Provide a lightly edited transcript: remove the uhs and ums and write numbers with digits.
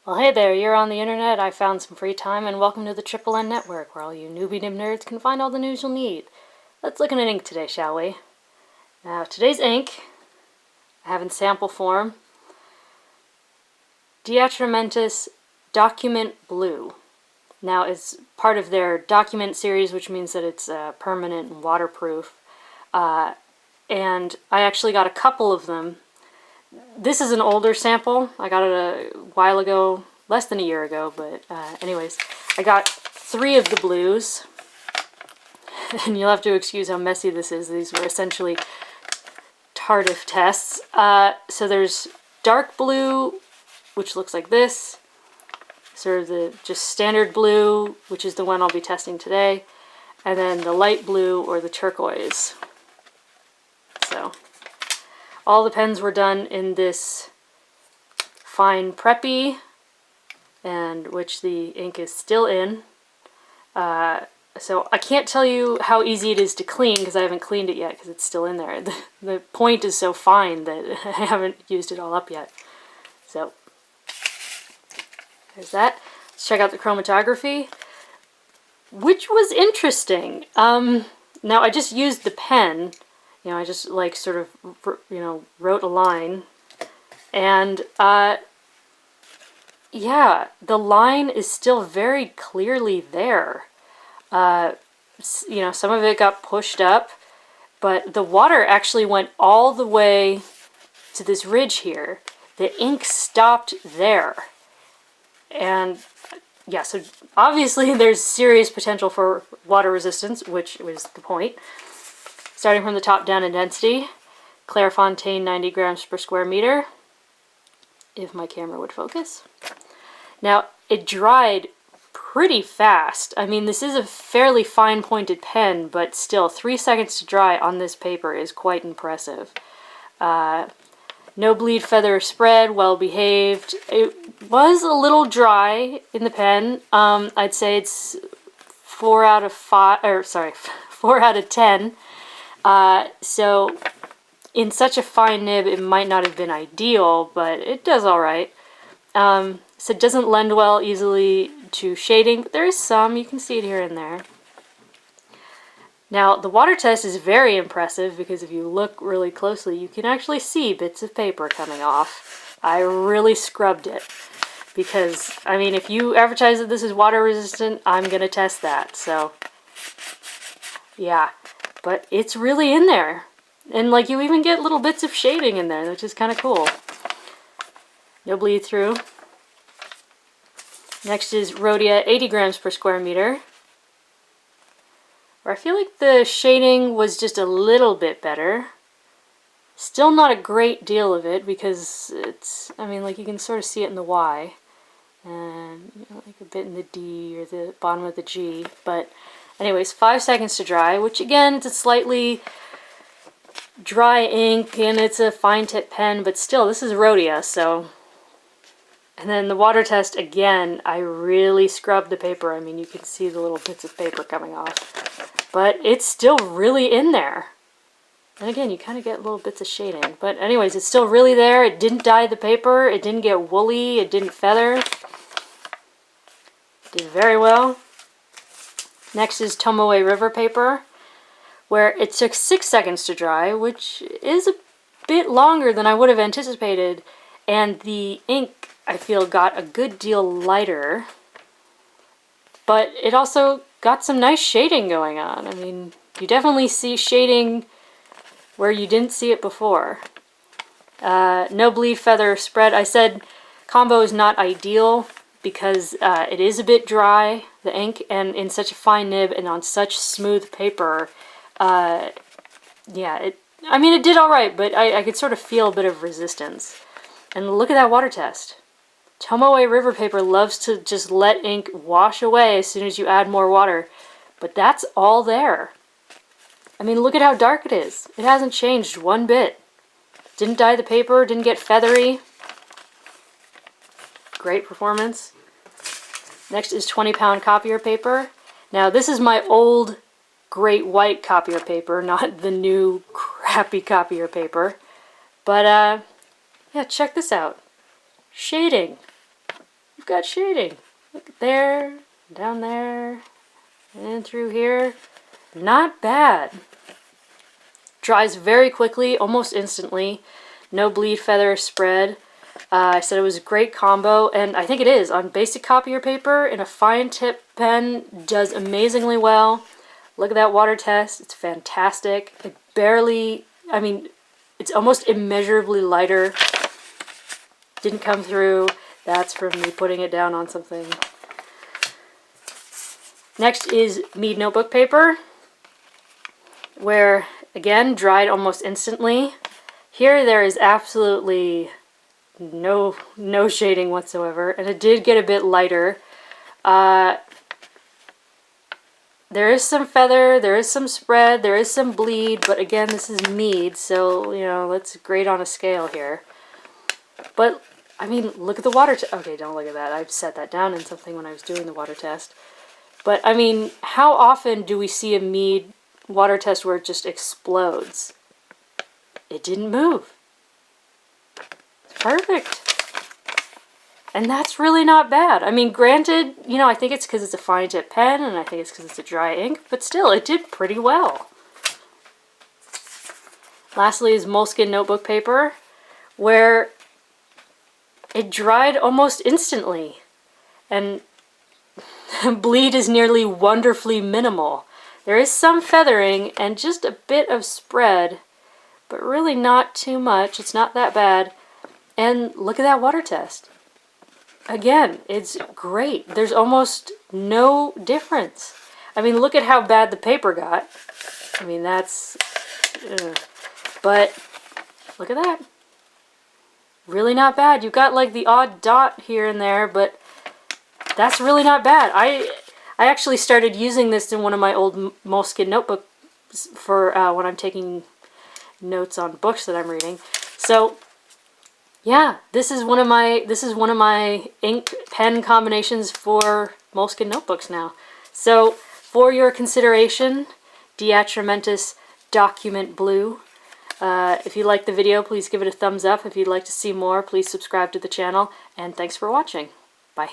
Well, hey there, you're on the internet, I found some free time, and welcome to the Triple N Network, where all you newbie nib nerds can find all the news you'll need. Let's look at an ink today, shall we? Now, today's ink, I have in sample form, DeAtramentis Document Blue. Now, it's part of their document series, which means that it's permanent and waterproof. And I actually got a couple of them. This is an older sample. I got it a while ago, less than a year ago, but anyways, I got 3 of the blues. And you'll have to excuse how messy this is. These were essentially Tardif tests. So there's dark blue, which looks like this. Sort of the just standard blue, which is the one I'll be testing today. And then the light blue or the turquoise. So all the pens were done in this fine Preppy, and which the ink is still in. So I can't tell you how easy it is to clean because I haven't cleaned it yet because it's still in there. The point is so fine that I haven't used it all up yet. So there's that. Let's check out the chromatography, which was interesting. Now I just used the pen. You know, I just like sort of, wrote a line, and yeah, the line is still very clearly there. Some of it got pushed up, but the water actually went all the way to this ridge here. The ink stopped there. And yeah, so obviously there's serious potential for water resistance, which was the point. Starting from the top down in density, Clairefontaine 90 grams per square meter, if my camera would focus. Now, it dried pretty fast. I mean, this is a fairly fine pointed pen, but still 3 seconds to dry on this paper is quite impressive. No bleed feather spread, well behaved. It was a little dry in the pen. I'd say it's 4 out of 10. So in such a fine nib, it might not have been ideal, but it does all right. So it doesn't lend well easily to shading, but there is some. You can see it here and there. Now, the water test is very impressive because if you look really closely, you can actually see bits of paper coming off. I really scrubbed it because, I mean, if you advertise that this is water resistant, I'm going to test that. So, yeah. But it's really in there. And like you even get little bits of shading in there, which is kind of cool. No bleed through. Next is Rhodia 80 grams per square meter. Where I feel like the shading was just a little bit better. Still not a great deal of it because it's, I mean, like you can sort of see it in the Y. And like a bit in the D or the bottom of the G. But anyways, 5 seconds to dry, which again, it's a slightly dry ink and it's a fine tip pen, but still, this is Rhodia, so. And then the water test, again, I really scrubbed the paper. I mean, you can see the little bits of paper coming off. But it's still really in there. And again, you kind of get little bits of shading. But anyways, it's still really there. It didn't dye the paper. It didn't get woolly. It didn't feather. Did very well. Next is Tomoe River Paper, where it took 6 seconds to dry, which is a bit longer than I would have anticipated. And the ink, I feel, got a good deal lighter. But it also got some nice shading going on. I mean, you definitely see shading where you didn't see it before. No bleed feather spread. I said combo is not ideal because it is a bit dry, the ink, and in such a fine nib and on such smooth paper. Yeah, it did all right, but I could sort of feel a bit of resistance. And look at that water test. Tomoe River Paper loves to just let ink wash away as soon as you add more water, but that's all there. I mean, look at how dark it is. It hasn't changed one bit. Didn't dye the paper, didn't get feathery. Great performance. Next is 20-pound Copier Paper. Now, this is my old great white Copier Paper, not the new crappy Copier Paper. But, yeah, check this out. Shading. got shading. Look there, down there, and through here. Not bad. Dries very quickly, almost instantly. No bleed, feather, spread. I said it was a great combo, and I think it is. On basic copier paper, in a fine tip pen, does amazingly well. Look at that water test. It's fantastic. It barely, I mean, it's almost immeasurably lighter. Didn't come through. That's from me putting it down on something. Next is Mead Notebook Paper, where, again, dried almost instantly. Here there is absolutely no shading whatsoever, and it did get a bit lighter. There is some feather, there is some spread, there is some bleed, but again, this is Mead, so, you know, let's grade on a scale here. But, I mean, look at the water test. Okay, don't look at that. I set that down in something when I was doing the water test. But, I mean, how often do we see a Mead water test where it just explodes? It didn't move. It's perfect. And that's really not bad. I mean, granted, you know, I think it's because it's a fine tip pen, and I think it's because it's a dry ink, but still, it did pretty well. Lastly is Moleskine Notebook Paper, where it dried almost instantly, and bleed is nearly wonderfully minimal. There is some feathering and just a bit of spread, but really not too much. It's not that bad. And look at that water test. Again, it's great. There's almost no difference. I mean, look at how bad the paper got. I mean, that's... But look at that. Really not bad. You've got like the odd dot here and there, but that's really not bad. I actually started using this in one of my old Moleskine notebooks for when I'm taking notes on books that I'm reading. So yeah, this is one of my ink pen combinations for Moleskine notebooks now. So for your consideration, DeAtramentis Document Blue. If you liked the video, please give it a thumbs up. If you'd like to see more, please subscribe to the channel. And thanks for watching. Bye.